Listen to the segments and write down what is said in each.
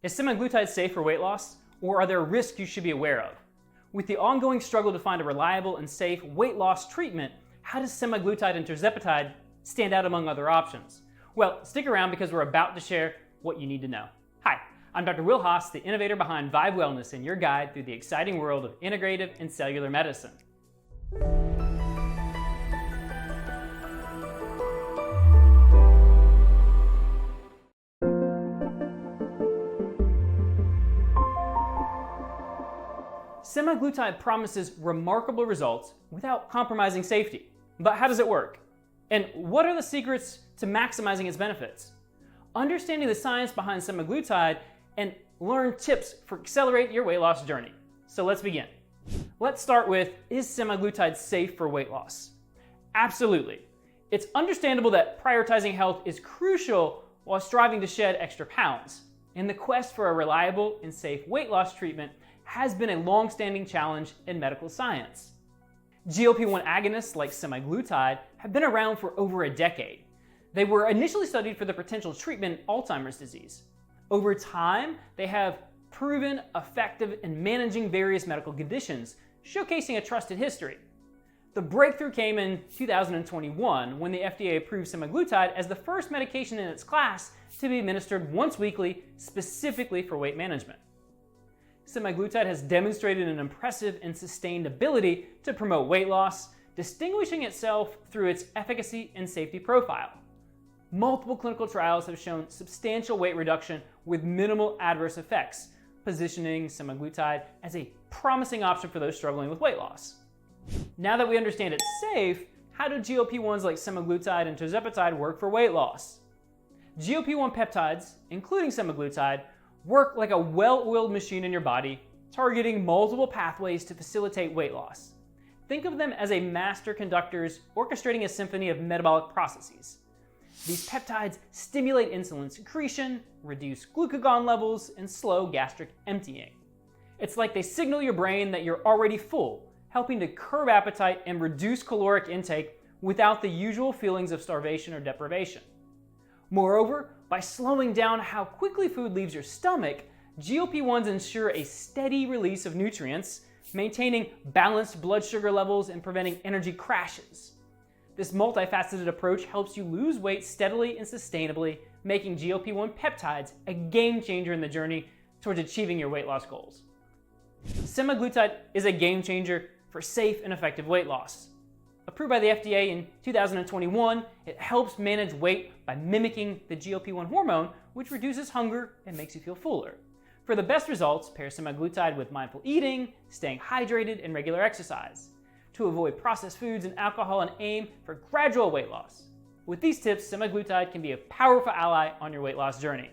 Is semaglutide safe for weight loss, or are there risks you should be aware of? With the ongoing struggle to find a reliable and safe weight loss treatment, how does semaglutide and tirzepatide stand out among other options? Well, stick around because we're about to share what you need to know. Hi, I'm Dr. Will Haas, the innovator behind VYVE Wellness and your guide through the exciting world of integrative and cellular medicine. Semaglutide promises remarkable results without compromising safety. But how does it work? And what are the secrets to maximizing its benefits? Understanding the science behind semaglutide and learn tips for accelerate your weight loss journey. So let's begin. Let's start with, is semaglutide safe for weight loss? Absolutely. It's understandable that prioritizing health is crucial while striving to shed extra pounds. And the quest for a reliable and safe weight loss treatment has been a long-standing challenge in medical science. GLP-1 agonists like semaglutide have been around for over a decade. They were initially studied for the potential treatment of Alzheimer's disease. Over time, they have proven effective in managing various medical conditions, showcasing a trusted history. The breakthrough came in 2021 when the FDA approved semaglutide as the first medication in its class to be administered once weekly, specifically for weight management. Semaglutide has demonstrated an impressive and sustained ability to promote weight loss, distinguishing itself through its efficacy and safety profile. Multiple clinical trials have shown substantial weight reduction with minimal adverse effects, positioning semaglutide as a promising option for those struggling with weight loss. Now that we understand it's safe, how do GLP-1s like semaglutide and tirzepatide work for weight loss? GLP-1 peptides, including semaglutide, work like a well-oiled machine in your body, targeting multiple pathways to facilitate weight loss. Think of them as a master conductors orchestrating a symphony of metabolic processes. These peptides stimulate insulin secretion, reduce glucagon levels, and slow gastric emptying. It's like they signal your brain that you're already full, helping to curb appetite and reduce caloric intake without the usual feelings of starvation or deprivation. Moreover, by slowing down how quickly food leaves your stomach, GLP-1s ensure a steady release of nutrients, maintaining balanced blood sugar levels and preventing energy crashes. This multifaceted approach helps you lose weight steadily and sustainably, making GLP-1 peptides a game changer in the journey towards achieving your weight loss goals. Semaglutide is a game changer for safe and effective weight loss. Approved by the FDA in 2021, it helps manage weight by mimicking the GLP-1 hormone, which reduces hunger and makes you feel fuller. For the best results, pair semaglutide with mindful eating, staying hydrated, and regular exercise. To avoid processed foods and alcohol and aim for gradual weight loss. With these tips, semaglutide can be a powerful ally on your weight loss journey.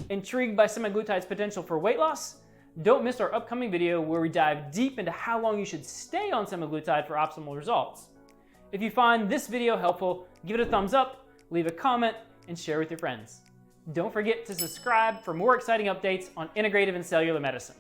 Intrigued by semaglutide's potential for weight loss? Don't miss our upcoming video where we dive deep into how long you should stay on semaglutide for optimal results. If you find this video helpful, give it a thumbs up, leave a comment, and share with your friends. Don't forget to subscribe for more exciting updates on integrative and cellular medicine.